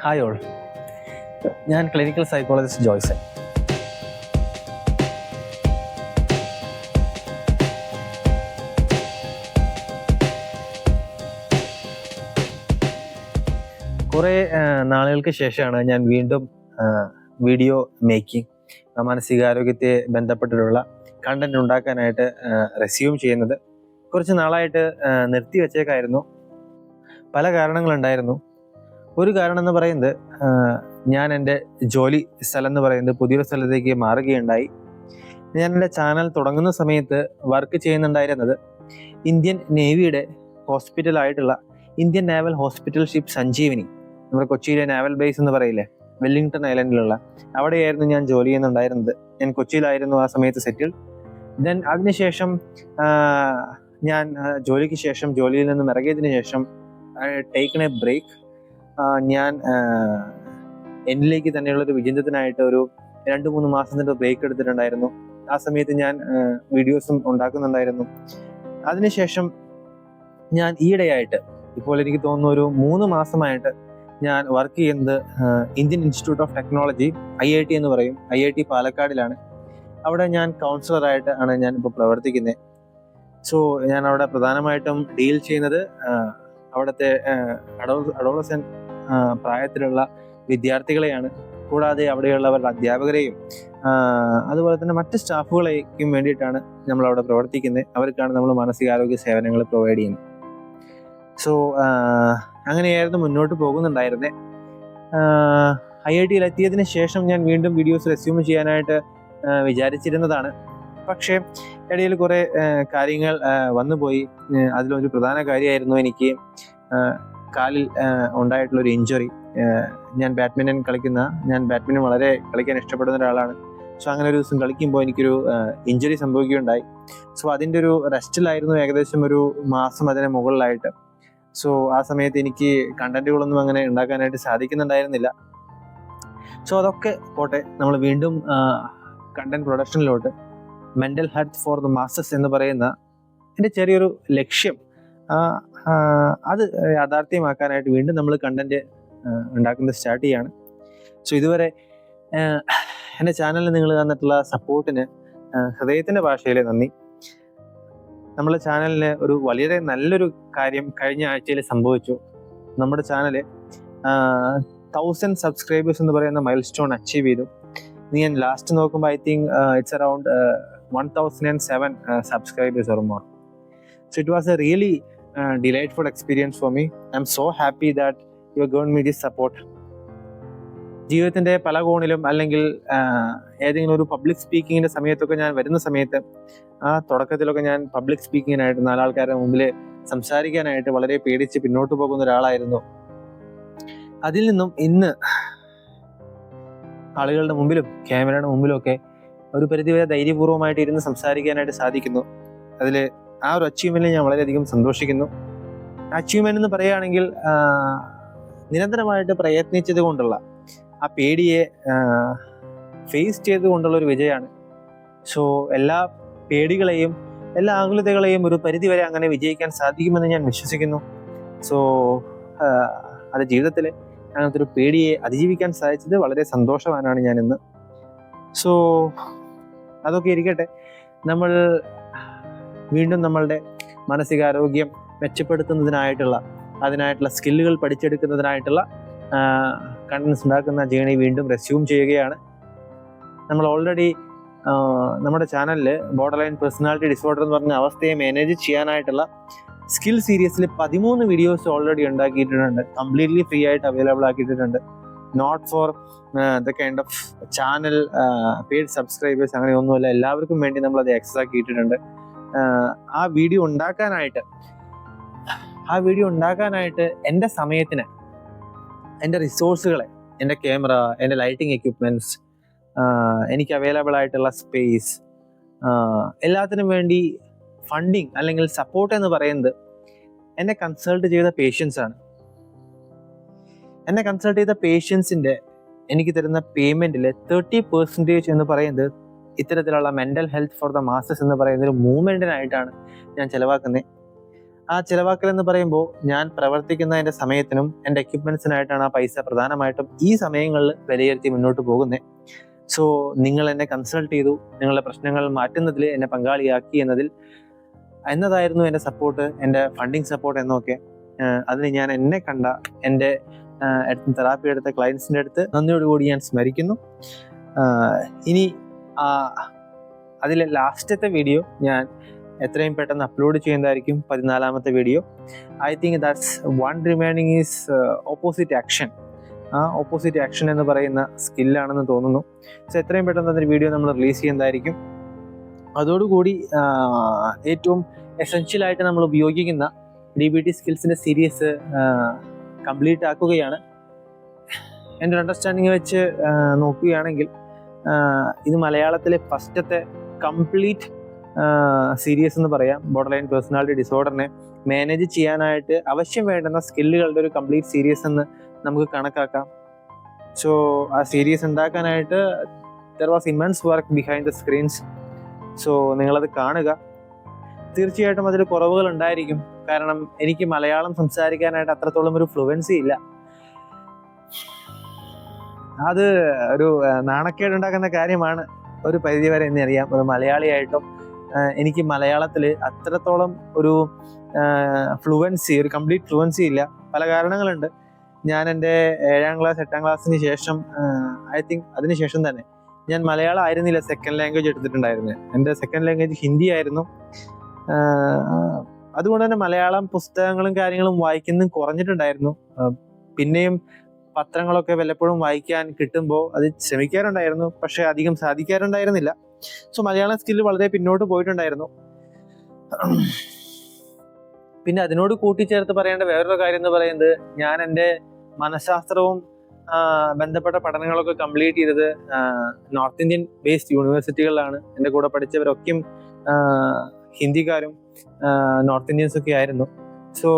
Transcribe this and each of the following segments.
Hi all, ഞാൻ clinical psychologist Joyson. കുറേ നാളുകൾക്ക് ശേഷമാണ് ഞാൻ വീണ്ടും വീഡിയോ മേക്കിംഗ്, മാനസികാരോഗ്യത്തെ ബന്ധപ്പെട്ടിട്ടുള്ള കണ്ടന്റ് ഉണ്ടാക്കാനായിട്ട് റെസ്യൂം ചെയ്യുന്നത്. കുറച്ച് നാളായിട്ട് നിർത്തി വെച്ചേക്കായിരുന്നു. പല കാരണങ്ങളുണ്ടായിരുന്നു. ഒരു കാരണം എന്ന് പറയുന്നത്, ഞാൻ എൻ്റെ ജോലി സ്ഥലം എന്ന് പറയുന്നത് പുതിയൊരു സ്ഥലത്തേക്ക് മാറുകയുണ്ടായി. ഞാൻ എൻ്റെ ചാനൽ തുടങ്ങുന്ന സമയത്ത് വർക്ക് ചെയ്യുന്നുണ്ടായിരുന്നത് ഇന്ത്യൻ നേവിയുടെ ഹോസ്പിറ്റലായിട്ടുള്ള ഇന്ത്യൻ നാവൽ ഹോസ്പിറ്റൽ ഷിപ്പ് സഞ്ജീവനി, നമ്മുടെ കൊച്ചിയിലെ നാവൽ ബേസ് എന്ന് പറയില്ലേ, വെല്ലിംഗ്ടൺ ഐലൻഡിലുള്ള, അവിടെയായിരുന്നു ഞാൻ ജോലി ചെയ്യുന്നുണ്ടായിരുന്നത്. ഞാൻ കൊച്ചിയിലായിരുന്നു ആ സമയത്ത് സെറ്റിൽ. ദെൻ അതിനുശേഷം ഞാൻ ജോലിക്ക് ശേഷം, ജോലിയിൽ നിന്നും ഇറങ്ങിയതിന് ശേഷം ടേക്കൺ എ ബ്രേക്ക്. ഞാൻ എന്നിലേക്ക് തന്നെയുള്ളൊരു വിചിന്തനത്തിനായിട്ട് ഒരു 2-3 മാസത്തിൻ്റെ ബ്രേക്ക് എടുത്തിട്ടുണ്ടായിരുന്നു. ആ സമയത്ത് ഞാൻ വീഡിയോസും ഉണ്ടാക്കുന്നുണ്ടായിരുന്നു. അതിനുശേഷം ഞാൻ ഈയിടെയായിട്ട്, ഇപ്പോൾ എനിക്ക് തോന്നുന്നു ഒരു 3 മാസമായിട്ട് ഞാൻ വർക്ക് ചെയ്യുന്നത് Indian institute of technology, IIT എന്ന് പറയും, IIT പാലക്കാടിലാണ്. അവിടെ ഞാൻ കൗൺസിലറായിട്ട് ആണ് ഞാൻ ഇപ്പോൾ പ്രവർത്തിക്കുന്നത്. സോ ഞാൻ അവിടെ പ്രധാനമായിട്ടും ഡീൽ ചെയ്യുന്നത് അവിടുത്തെ അഡോളസൻ പ്രായത്തിലുള്ള വിദ്യാർത്ഥികളെയാണ്. കൂടാതെ അവിടെയുള്ളവരുടെ അധ്യാപകരെയും അതുപോലെ തന്നെ മറ്റ് സ്റ്റാഫുകളെയും വേണ്ടിയിട്ടാണ് നമ്മളവിടെ പ്രവർത്തിക്കുന്നത്. അവർക്കാണ് നമ്മൾ മാനസികാരോഗ്യ സേവനങ്ങൾ പ്രൊവൈഡ് ചെയ്യുന്നത്. സോ അങ്ങനെയായിരുന്നു മുന്നോട്ട് പോകുന്നുണ്ടായിരുന്നത്. IIT-യിൽ എത്തിയതിന് ശേഷം ഞാൻ വീണ്ടും വീഡിയോസ് റെസ്യൂം ചെയ്യാനായിട്ട് വിചാരിച്ചിരുന്നതാണ്. പക്ഷേ ഇടയിൽ കുറേ കാര്യങ്ങൾ വന്നുപോയി. അതിലൊരു പ്രധാന കാര്യമായിരുന്നു എനിക്ക് കാലിൽ ഉണ്ടായിട്ടുള്ളൊരു ഇഞ്ചുറി. ഞാൻ ബാഡ്മിൻ്റൺ വളരെ കളിക്കാൻ ഇഷ്ടപ്പെടുന്ന ഒരാളാണ്. സോ അങ്ങനെ ഒരു ദിവസം കളിക്കുമ്പോൾ എനിക്കൊരു ഇഞ്ചുറി സംഭവിക്കുകയുണ്ടായി. സോ അതിൻ്റെ ഒരു റെസ്റ്റിലായിരുന്നു ഏകദേശം ഒരു മാസം അതിന് മുകളിലായിട്ട്. സോ ആ സമയത്ത് എനിക്ക് കണ്ടന്റുകളൊന്നും അങ്ങനെ ഉണ്ടാക്കാനായിട്ട് സാധിക്കുന്നുണ്ടായിരുന്നില്ല. സോ അതൊക്കെ പോട്ടെ, നമ്മൾ വീണ്ടും കണ്ടന്റ് പ്രൊഡക്ഷനിലോട്ട്, mental health for the masses എന്ന് പറയുന്ന എൻ്റെ ചെറിയൊരു ലക്ഷ്യം, അത് യാഥാർത്ഥ്യമാക്കാനായിട്ട് വീണ്ടും നമ്മൾ കണ്ടന്റ് ഉണ്ടാക്കുന്നത് സ്റ്റാർട്ട് ചെയ്യാണ്. സോ ഇതുവരെ എൻ്റെ ചാനലിൽ നിങ്ങൾ തന്നിട്ടുള്ള സപ്പോർട്ടിന് ഹൃദയത്തിൻ്റെ ഭാഷയിൽ നന്ദി. നമ്മുടെ ചാനലിന് ഒരു വളരെ നല്ലൊരു കാര്യം കഴിഞ്ഞ ആഴ്ചയിൽ സംഭവിച്ചു. നമ്മുടെ ചാനൽ 1000 സബ്സ്ക്രൈബേഴ്സ് എന്ന് പറയുന്ന മൈൽ സ്റ്റോൺ അച്ചീവ് ചെയ്തു. ഞാൻ ലാസ്റ്റ് നോക്കുമ്പോൾ I think it's around 1007 subscribers or more. So it was a really delightful experience for me. I'm so happy that you have given me this support. ജീവിതത്തിൻ്റെ പല കോണിലും, അല്ലെങ്കിൽ ഏതെങ്കിലും ഒരു പബ്ലിക് സ്പീക്കിങ്ങിൻ്റെ സമയത്തൊക്കെ ഞാൻ വരുന്ന സമയത്ത്, ആ തുടക്കത്തിലൊക്കെ ഞാൻ പബ്ലിക് സ്പീക്കിങ്ങിനായിട്ട് 4 ആൾക്കാരുടെ മുമ്പിൽ സംസാരിക്കാനായിട്ട് വളരെ പേടിച്ച് പിന്നോട്ട് പോകുന്ന ഒരാളായിരുന്നു. അതിൽ നിന്നും ഇന്ന് ആളുകളുടെ മുമ്പിലും ക്യാമറയുടെ മുമ്പിലും ഒക്കെ ഒരു പരിധിവരെ ധൈര്യപൂർവ്വമായിട്ട് ഇരുന്ന് സംസാരിക്കാനായിട്ട് സാധിക്കുന്നു. അതിൽ ആ ഒരു അച്ചീവ്മെന്റിൽ ഞാൻ വളരെയധികം സന്തോഷിക്കുന്നു. അച്ചീവ്മെന്റ് എന്ന് പറയുകയാണെങ്കിൽ നിരന്തരമായിട്ട് പ്രയത്നിച്ചത് കൊണ്ടുള്ള, ആ പേടിയെ ഫേസ് ചെയ്ത് കൊണ്ടുള്ള ഒരു വിജയമാണ്. സോ എല്ലാ പേടികളെയും, എല്ലാ ആകുലതകളെയും ഒരു പരിധിവരെ അങ്ങനെ വിജയിക്കാൻ സാധിക്കുമെന്ന് ഞാൻ വിശ്വസിക്കുന്നു. സോ അത് ജീവിതത്തിൽ അങ്ങനത്തെ ഒരു പേടിയെ അതിജീവിക്കാൻ സാധിച്ചത് വളരെ സന്തോഷവാനാണ് ഞാൻ ഇന്ന്. സോ അതൊക്കെ ഇരിക്കട്ടെ, നമ്മൾ വീണ്ടും നമ്മളുടെ മാനസികാരോഗ്യം മെച്ചപ്പെടുത്തുന്നതിനായിട്ടുള്ള, അതിനായിട്ടുള്ള സ്കില്ലുകൾ പഠിച്ചെടുക്കുന്നതിനായിട്ടുള്ള കണ്ടന്റ്സ് ഉണ്ടാക്കുന്ന ജേണി വീണ്ടും റെസ്യൂം ചെയ്യുകയാണ്. നമ്മൾ ഓൾറെഡി നമ്മുടെ ചാനലിൽ ബോർഡർ ലൈൻ പേഴ്സണാലിറ്റി ഡിസോർഡർ എന്ന് പറഞ്ഞ അവസ്ഥയെ മാനേജ് ചെയ്യാനായിട്ടുള്ള സ്കിൽ സീരീസിൽ 13 വീഡിയോസ് ഓൾറെഡി ഉണ്ടാക്കിയിട്ടുണ്ട്. കംപ്ലീറ്റ്ലി ഫ്രീ ആയിട്ട് അവൈലബിൾ ആക്കിയിട്ടുണ്ട്. Not for the kind of channel paid subscribers, അങ്ങനെയൊന്നുമല്ല. എല്ലാവർക്കും വേണ്ടി നമ്മളത് ആക്സസ് ആക്കിയിട്ടുണ്ട്. ആ വീഡിയോ ഉണ്ടാക്കാനായിട്ട് എൻ്റെ സമയത്തിന്, എൻ്റെ റിസോഴ്സുകളെ, എൻ്റെ ക്യാമറ, എൻ്റെ ലൈറ്റിംഗ് എക്യുപ്മെൻറ്റ്സ്, എനിക്ക് അവൈലബിൾ ആയിട്ടുള്ള സ്പേസ്, എല്ലാത്തിനും വേണ്ടി ഫണ്ടിങ് അല്ലെങ്കിൽ സപ്പോർട്ട് എന്ന് പറയുന്നത് എന്നെ കൺസൾട്ട് ചെയ്ത പേഷ്യൻസ് ആണ്. എന്നെ കൺസൾട്ട് ചെയ്ത പേഷ്യൻസിൻ്റെ എനിക്ക് തരുന്ന പേയ്മെൻറ്റിൽ 30% എന്ന് പറയുന്നത് ഇത്തരത്തിലുള്ള mental health for the masses എന്ന് പറയുന്ന ഒരു മൂവ്മെൻറ്റിനായിട്ടാണ് ഞാൻ ചിലവാക്കുന്നത്. ആ ചിലവാക്കൽ എന്ന് പറയുമ്പോൾ ഞാൻ പ്രവർത്തിക്കുന്ന എൻ്റെ സമയത്തിനും എൻ്റെ എക്യുപ്മെന്റ്സിനായിട്ടാണ് ആ പൈസ പ്രധാനമായിട്ടും ഈ സമയങ്ങളിൽ വിലയിരുത്തി മുന്നോട്ട് പോകുന്നത്. സോ നിങ്ങൾ എന്നെ കൺസൾട്ട് ചെയ്തു, നിങ്ങളുടെ പ്രശ്നങ്ങൾ മാറ്റുന്നതിൽ എന്നെ പങ്കാളിയാക്കി എന്നതായിരുന്നു എൻ്റെ സപ്പോർട്ട്, എൻ്റെ ഫണ്ടിങ് സപ്പോർട്ട് എന്നൊക്കെ. അതിന് ഞാൻ എന്നെ കണ്ട എൻ്റെ തെറാപ്പി എടുത്ത ക്ലയൻസിൻ്റെ അടുത്ത് നന്ദിയോടുകൂടി ഞാൻ സ്മരിക്കുന്നു. ഇനി അതിലെ ലാസ്റ്റത്തെ വീഡിയോ ഞാൻ എത്രയും പെട്ടെന്ന് അപ്ലോഡ് ചെയ്യുന്നതായിരിക്കും, 14ാമത്തെ video. I think that's one remaining is opposite action. ആ ഓപ്പോസിറ്റ് ആക്ഷൻ എന്ന് പറയുന്ന സ്കില്ലാണെന്ന് തോന്നുന്നു. സോ എത്രയും പെട്ടെന്ന് അതിൻ്റെ വീഡിയോ നമ്മൾ റിലീസ് ചെയ്യുന്നതായിരിക്കും. അതോടുകൂടി ഏറ്റവും എസെൻഷ്യലായിട്ട് നമ്മൾ ഉപയോഗിക്കുന്ന DBT സ്കിൽസിൻ്റെ സീരീസ് കംപ്ലീറ്റ് ആക്കുകയാണ്. എൻ്റെ ഒരു അണ്ടർസ്റ്റാൻഡിങ് വെച്ച് നോക്കുകയാണെങ്കിൽ ഇത് മലയാളത്തിലെ ഫസ്റ്റത്തെ കംപ്ലീറ്റ് സീരീസ് എന്ന് പറയാം. ബോർഡർ ലൈൻ പേഴ്സണാലിറ്റി ഡിസോർഡറിനെ മാനേജ് ചെയ്യാനായിട്ട് ആവശ്യം വേണ്ടുന്ന സ്കില്ലുകളുടെ ഒരു കംപ്ലീറ്റ് സീരീസ് എന്ന് നമുക്ക് കണക്കാക്കാം. സോ ആ സീരീസ് ഉണ്ടാക്കാനായിട്ട് there was immense work behind the screens. So നിങ്ങളത് കാണുക. തീർച്ചയായിട്ടും അതിൽ കുറവുകൾ ഉണ്ടായിരിക്കും, കാരണം എനിക്ക് മലയാളം സംസാരിക്കാനായിട്ട് അത്രത്തോളം ഒരു ഫ്ലുവൻസി ഇല്ല. അത് ഒരു നാണക്കേടുണ്ടാക്കുന്ന കാര്യമാണ് ഒരു പരിധിവരെ എന്നറിയാം. ഒരു മലയാളിയായിട്ടും എനിക്ക് മലയാളത്തിൽ അത്രത്തോളം ഒരു ഫ്ലുവൻസി, ഒരു കംപ്ലീറ്റ് ഫ്ലുവൻസി ഇല്ല. പല കാരണങ്ങളുണ്ട്. ഞാൻ എൻ്റെ 7ാം ക്ലാസ് 8ാം ക്ലാസ്സിന് ശേഷം, ഐ തിങ്ക് അതിനുശേഷം തന്നെ ഞാൻ മലയാളം ആയിരുന്നില്ല സെക്കൻഡ് ലാംഗ്വേജ് എടുത്തിട്ടുണ്ടായിരുന്നത്. എൻ്റെ സെക്കൻഡ് ലാംഗ്വേജ് ഹിന്ദി ആയിരുന്നു. അതുകൊണ്ട് തന്നെ മലയാളം പുസ്തകങ്ങളും കാര്യങ്ങളും വായിക്കുന്നതും കുറഞ്ഞിട്ടുണ്ടായിരുന്നു. പിന്നെയും പത്രങ്ങളൊക്കെ വല്ലപ്പോഴും വായിക്കാൻ കിട്ടുമ്പോൾ അത് ശ്രമിക്കാറുണ്ടായിരുന്നു, പക്ഷെ അധികം സാധിക്കാറുണ്ടായിരുന്നില്ല. സോ മലയാളം സ്കില്ല് വളരെ പിന്നോട്ട് പോയിട്ടുണ്ടായിരുന്നു. പിന്നെ അതിനോട് കൂട്ടിച്ചേർത്ത് പറയേണ്ട വേറൊരു കാര്യം എന്ന് പറയുന്നത്, ഞാൻ എൻ്റെ മനഃശാസ്ത്രവും ബന്ധപ്പെട്ട പഠനങ്ങളൊക്കെ കംപ്ലീറ്റ് ചെയ്തത് നോർത്ത് ഇന്ത്യൻ ബേസ്ഡ് യൂണിവേഴ്സിറ്റികളിലാണ്. എൻ്റെ കൂടെ പഠിച്ചവരൊക്കെയും ഹിന്ദിക്കാരും നോർത്ത് ഇന്ത്യൻസ് ഒക്കെ ആയിരുന്നു. സോ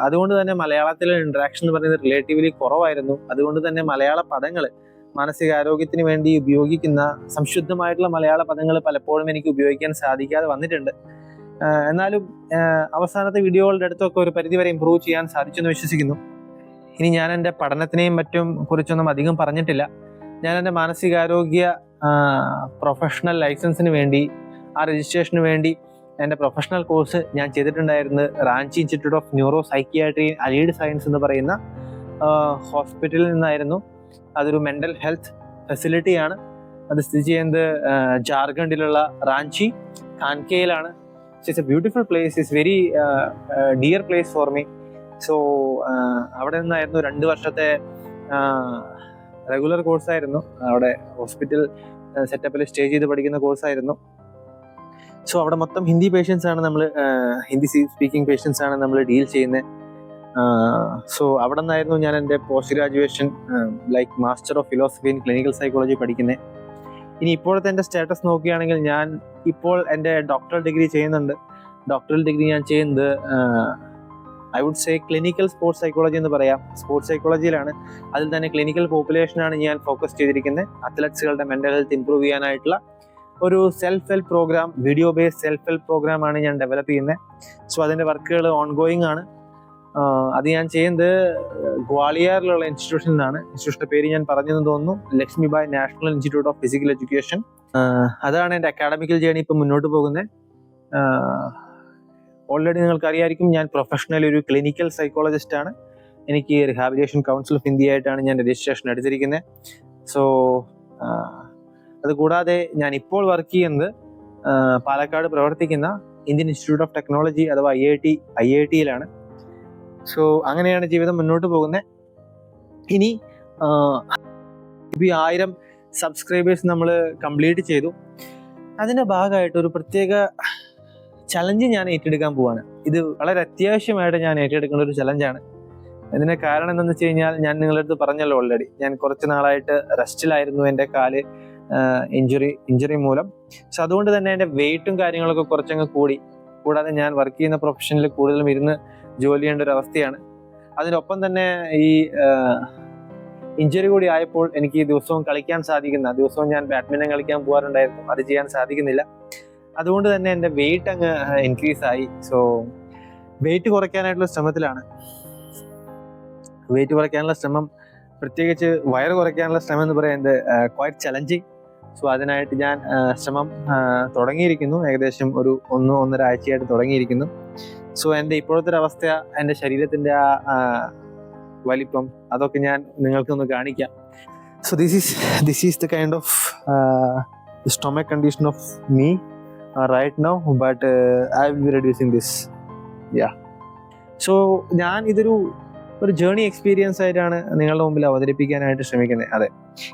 അതുകൊണ്ട് തന്നെ മലയാളത്തിലെ ഇൻട്രാക്ഷൻ എന്ന് പറയുന്നത് റിലേറ്റീവ്ലി കുറവായിരുന്നു. അതുകൊണ്ട് തന്നെ മലയാള പദങ്ങൾ, മാനസികാരോഗ്യത്തിന് വേണ്ടി ഉപയോഗിക്കുന്ന സംശുദ്ധമായിട്ടുള്ള മലയാള പദങ്ങൾ പലപ്പോഴും എനിക്ക് ഉപയോഗിക്കാൻ സാധിക്കാതെ വന്നിട്ടുണ്ട്. എന്നാലും അവസാനത്തെ വീഡിയോകളുടെ അടുത്തൊക്കെ ഒരു പരിധിവരെ ഇമ്പ്രൂവ് ചെയ്യാൻ സാധിച്ചെന്ന് വിശ്വസിക്കുന്നു. ഇനി ഞാൻ എൻ്റെ പഠനത്തിനെയും മറ്റും കുറിച്ചൊന്നും അധികം പറഞ്ഞിട്ടില്ല. ഞാൻ എൻ്റെ മാനസികാരോഗ്യ പ്രൊഫഷണൽ ലൈസൻസിന് വേണ്ടി, ആ രജിസ്ട്രേഷന് വേണ്ടി എൻ്റെ പ്രൊഫഷണൽ കോഴ്സ് ഞാൻ ചെയ്തിട്ടുണ്ടായിരുന്നത് Ranchi institute of neuro സൈക്കിയാട്രി allied science എന്ന് പറയുന്ന ഹോസ്പിറ്റലിൽ നിന്നായിരുന്നു. അതൊരു മെൻ്റൽ ഹെൽത്ത് ഫെസിലിറ്റിയാണ്. അത് സ്ഥിതി ചെയ്യുന്നത് ജാർഖണ്ഡിലുള്ള റാഞ്ചി കാൻകേയിലാണ്. It's a beautiful place, it's very dear place for me. So അവിടെ നിന്നായിരുന്നു 2 വർഷത്തെ റെഗുലർ കോഴ്സായിരുന്നു. അവിടെ ഹോസ്പിറ്റൽ സെറ്റപ്പിൽ സ്റ്റേ ചെയ്ത് പഠിക്കുന്ന കോഴ്സായിരുന്നു. സോ അവിടെ മൊത്തം ഹിന്ദി പേഷ്യൻസ് ആണ്, നമ്മൾ ഹിന്ദി സ്പീക്കിംഗ് പേഷ്യൻസ് ആണ് നമ്മൾ ഡീൽ ചെയ്യുന്നത്. സോ അവിടെ നിന്നായിരുന്നു ഞാൻ എൻ്റെ post graduation like master of philosophy in clinical psychology പഠിക്കുന്നത്. ഇനി ഇപ്പോഴത്തെ എൻ്റെ സ്റ്റാറ്റസ് നോക്കുകയാണെങ്കിൽ ഞാൻ ഇപ്പോൾ എൻ്റെ ഡോക്ടറൽ ഡിഗ്രി ചെയ്യുന്നുണ്ട്. ഡോക്ടറൽ ഡിഗ്രി ഞാൻ ചെയ്യുന്നത് I would say clinical sports psychology എന്ന് പറയാം. സ്പോർട്സ് സൈക്കോളജിയിലാണ്. അതിൽ തന്നെ ക്ലിനിക്കൽ പോപ്പുലേഷനാണ് ഞാൻ ഫോക്കസ് ചെയ്തിരിക്കുന്നത്. അത്ലറ്റ്സുകളുടെ മെൻ്റൽ ഹെൽത്ത് ഇംപ്രൂവ് ചെയ്യാനായിട്ടുള്ള ഒരു self help program, video based self help പ്രോഗ്രാമാണ് ഞാൻ ഡെവലപ്പ് ചെയ്യുന്നത്. സോ അതിൻ്റെ വർക്കുകൾ ഓൺഗോയിങ് ആണ്. അത് ഞാൻ ചെയ്യുന്നത് ഗ്വാളിയറിലുള്ള ഇൻസ്റ്റിറ്റ്യൂഷനിൽ നിന്നാണ്. ഇൻസ്റ്റിറ്റ്യൂഷൻ്റെ പേര് ഞാൻ പറഞ്ഞെന്ന് തോന്നുന്നു, Lakshmibai national institute of physical education. അതാണ് എൻ്റെ അക്കാഡമിക്കൽ ജേണി ഇപ്പം മുന്നോട്ട് പോകുന്നത്. ഓൾറെഡി നിങ്ങൾക്ക് അറിയാമായിരിക്കും, ഞാൻ പ്രൊഫഷണലി ഒരു ക്ലിനിക്കൽ സൈക്കോളജിസ്റ്റ് ആണ്. എനിക്ക് റിഹാബിലിറ്റേഷൻ കൗൺസിൽ ഓഫ് ഇന്ത്യ ആയിട്ടാണ് ഞാൻ രജിസ്ട്രേഷൻ എടുത്തിരിക്കുന്നത്. സോ അതുകൂടാതെ ഞാൻ ഇപ്പോൾ വർക്ക് ചെയ്യുന്നത് പാലക്കാട് പ്രവർത്തിക്കുന്ന ഇന്ത്യൻ ഇൻസ്റ്റിറ്റ്യൂട്ട് ഓഫ് ടെക്നോളജി അഥവാ IIT-യിലാണ്. സോ അങ്ങനെയാണ് ജീവിതം മുന്നോട്ട് പോകുന്നത്. ഇനി ഇപ്പോൾ 1000 സബ്സ്ക്രൈബേഴ്സ് നമ്മൾ കംപ്ലീറ്റ് ചെയ്തു. അതിൻ്റെ ഭാഗമായിട്ട് ഒരു പ്രത്യേക ചലഞ്ച് ഞാൻ ഏറ്റെടുക്കാൻ പോവാണ്. ഇത് വളരെ അത്യാവശ്യമായിട്ട് ഞാൻ ഏറ്റെടുക്കേണ്ട ഒരു ചലഞ്ചാണ്. ഇതിന് കാരണം എന്താണെന്ന് വെച്ച് കഴിഞ്ഞാൽ, ഞാൻ നിങ്ങളുടെ അടുത്ത് പറഞ്ഞല്ലോ ഓൾറെഡി, ഞാൻ കുറച്ച് നാളായിട്ട് റെസ്റ്റിലായിരുന്നു. എൻ്റെ കാല് ഇഞ്ചുറി മൂലം. സോ അതുകൊണ്ട് തന്നെ എൻ്റെ വെയിറ്റും കാര്യങ്ങളൊക്കെ കുറച്ചങ്ങ് കൂടി. കൂടാതെ ഞാൻ വർക്ക് ചെയ്യുന്ന പ്രൊഫഷനിൽ കൂടുതലും ഇരുന്ന് ജോലി ചെയ്യേണ്ട ഒരു അവസ്ഥയാണ്. അതിനൊപ്പം തന്നെ ഈ ഇഞ്ചുറി കൂടി ആയപ്പോൾ എനിക്ക് ദിവസവും കളിക്കാൻ സാധിക്കുന്ന, ദിവസവും ഞാൻ ബാഡ്മിൻ്റൺ കളിക്കാൻ പോകാറുണ്ടായിരുന്നു, അത് ചെയ്യാൻ സാധിക്കുന്നില്ല. അതുകൊണ്ട് തന്നെ എൻ്റെ വെയിറ്റ് അങ്ങ് ഇൻക്രീസ് ആയി. സോ വെയിറ്റ് കുറയ്ക്കാനായിട്ടുള്ള ശ്രമത്തിലാണ്. വെയിറ്റ് കുറയ്ക്കാനുള്ള ശ്രമം, പ്രത്യേകിച്ച് വയറ് കുറയ്ക്കാനുള്ള ശ്രമം എന്ന് പറയുന്നത് ക്വൈറ്റ് ചലഞ്ചിങ്. സോ അതിനായിട്ട് ഞാൻ ശ്രമം തുടങ്ങിയിരിക്കുന്നു. ഏകദേശം ഒരു 1-1.5 ആഴ്ചയായിട്ട് തുടങ്ങിയിരിക്കുന്നു. സോ എൻ്റെ ഇപ്പോഴത്തെ ഒരു അവസ്ഥ, എൻ്റെ ശരീരത്തിൻ്റെ ആ വലിപ്പം, അതൊക്കെ ഞാൻ നിങ്ങൾക്കൊന്ന് കാണിക്കാം. So this is the kind of stomach condition of me right now, but I will be reducing this. Yeah. So ഞാൻ ഇതൊരു ജേർണി എക്സ്പീരിയൻസ് ആയിട്ടാണ് നിങ്ങളുടെ മുമ്പിൽ അവതരിപ്പിക്കാനായിട്ട് ശ്രമിക്കുന്നത്. അതെ,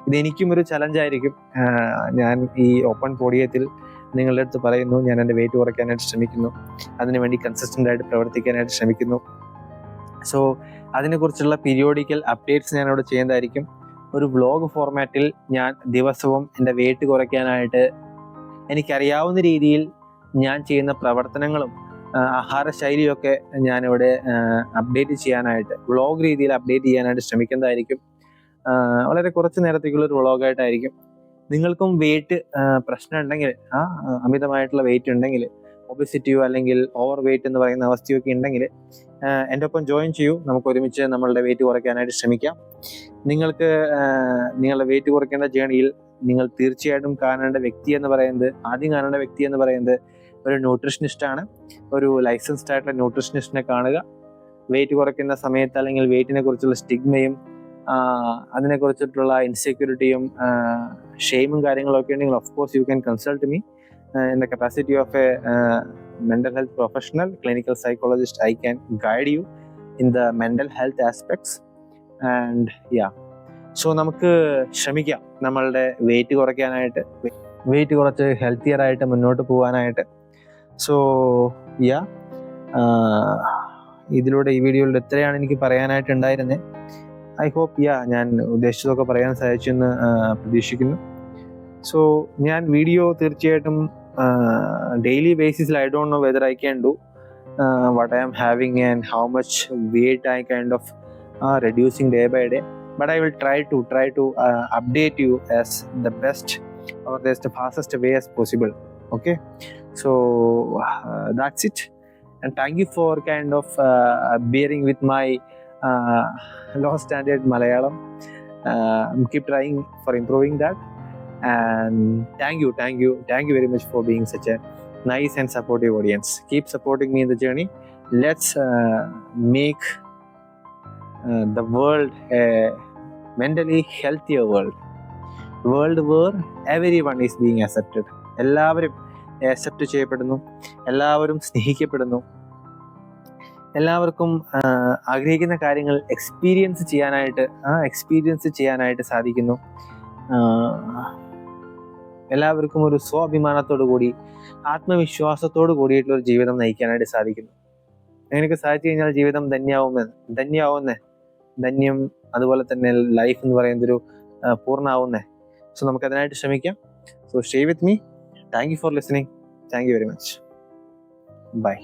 ഇതെനിക്കും ഒരു ചലഞ്ചായിരിക്കും. ഞാൻ ഈ ഓപ്പൺ പോഡിയത്തിൽ നിങ്ങളുടെ അടുത്ത് പറയുന്നു, ഞാൻ എൻ്റെ വെയിറ്റ് കുറയ്ക്കാനായിട്ട് ശ്രമിക്കുന്നു, അതിനുവേണ്ടി കൺസിസ്റ്റൻ്റ് ആയിട്ട് പ്രവർത്തിക്കാനായിട്ട് ശ്രമിക്കുന്നു. സോ അതിനെക്കുറിച്ചുള്ള പീരിയോഡിക്കൽ അപ്ഡേറ്റ്സ് ഞാൻ അവിടെ ചെയ്യുന്നതായിരിക്കും. ഒരു വ്ലോഗ് ഫോർമാറ്റിൽ ഞാൻ ദിവസവും എൻ്റെ വെയിറ്റ് കുറയ്ക്കാനായിട്ട് എനിക്കറിയാവുന്ന രീതിയിൽ ഞാൻ ചെയ്യുന്ന പ്രവർത്തനങ്ങളും ആഹാരശൈലിയൊക്കെ ഞാനിവിടെ അപ്ഡേറ്റ് ചെയ്യാനായിട്ട്, വ്ളോഗ് രീതിയിൽ അപ്ഡേറ്റ് ചെയ്യാനായിട്ട് ശ്രമിക്കുന്നതായിരിക്കും. വളരെ കുറച്ച് നേരത്തേക്കുള്ളൊരു വ്ളോഗായിട്ടായിരിക്കും. നിങ്ങൾക്കും വെയിറ്റ് പ്രശ്നം ഉണ്ടെങ്കിൽ, അമിതമായിട്ടുള്ള വെയിറ്റ് ഉണ്ടെങ്കിൽ, ഒബിസിറ്റിയോ അല്ലെങ്കിൽ ഓവർ വെയിറ്റ് എന്ന് പറയുന്ന അവസ്ഥയൊക്കെ ഉണ്ടെങ്കിൽ എൻ്റെ ഒപ്പം ജോയിൻ ചെയ്യൂ. നമുക്ക് ഒരുമിച്ച് നമ്മളുടെ വെയിറ്റ് കുറയ്ക്കാനായിട്ട് ശ്രമിക്കാം. നിങ്ങൾക്ക് നിങ്ങളുടെ വെയിറ്റ് കുറയ്ക്കേണ്ട ജേണിയിൽ നിങ്ങൾ തീർച്ചയായിട്ടും കാണേണ്ട വ്യക്തി എന്ന് പറയുന്നത് ഒരു ന്യൂട്രീഷനിസ്റ്റാണ്. ഒരു ലൈസൻസ്ഡ് ആയിട്ടുള്ള ന്യൂട്രീഷനിസ്റ്റിനെ കാണുക. വെയിറ്റ് കുറയ്ക്കുന്ന സമയത്ത് അല്ലെങ്കിൽ വെയിറ്റിനെ കുറിച്ചുള്ള സ്റ്റിഗ്മയും അതിനെക്കുറിച്ചിട്ടുള്ള ഇൻസെക്യൂരിറ്റിയും ഷെയിമും കാര്യങ്ങളൊക്കെ ഉണ്ടെങ്കിൽ of course you can consult me in the capacity of a mental health professional, clinical psychologist. I can guide you in the mental health aspects and yeah. So നമുക്ക് ശ്രമിക്കാം നമ്മളുടെ വെയിറ്റ് കുറയ്ക്കാനായിട്ട്, വെയിറ്റ് കുറച്ച് ഹെൽത്തിയർ ആയിട്ട് മുന്നോട്ട് പോകാനായിട്ട്. So yeah, ഇതിലൂടെ ഈ വീഡിയോയിൽ എത്രയാണ് എനിക്ക് പറയാനായിട്ടുണ്ടായിരുന്നത്. ഐ ഹോപ്പ് ഞാൻ ഉദ്ദേശിച്ചതൊക്കെ പറയാൻ സാധിച്ചു എന്ന് പ്രതീക്ഷിക്കുന്നു. സോ ഞാൻ വീഡിയോ തീർച്ചയായിട്ടും ഡെയിലി ബേസിസിൽ, I don't know whether I can do what I am having and how much weight I kind of reducing day by day, but I will try to update you as the best or the fastest way as possible. Okay, so that's it, and thank you for kind of bearing with my low standard Malayalam. Keep trying for improving that, and thank you very much for being such a nice and supportive audience. Keep supporting me in the journey. Let's make the world a mentally healthier world where everyone is being accepted. എല്ലാവരും accept ചെയ്യപ്പെടുന്നു, എല്ലാവരും സ്നേഹിക്കപ്പെടുന്നു, എല്ലാവർക്കും ആഗ്രഹിക്കുന്ന കാര്യങ്ങൾ experience ചെയ്യാനായിട്ട് സാധിക്കുന്നു. എല്ലാവർക്കും ഒരു സ്വാഭിമാനത്തോടു കൂടി, ആത്മവിശ്വാസത്തോടു കൂടിയിട്ടുള്ള ഒരു ജീവിതം നയിക്കാനായിട്ട് സാധിക്കുന്നു. അങ്ങനെയൊക്കെ സാധിച്ചു കഴിഞ്ഞാൽ ജീവിതം ധന്യം, അതുപോലെ തന്നെ ലൈഫ് എന്ന് പറയുന്നതൊരു പൂർണ്ണമാവുന്നേ. സോ നമുക്ക് അതിനായിട്ട് ശ്രമിക്കാം. So stay with me. Thank you for listening. Thank you very much. By.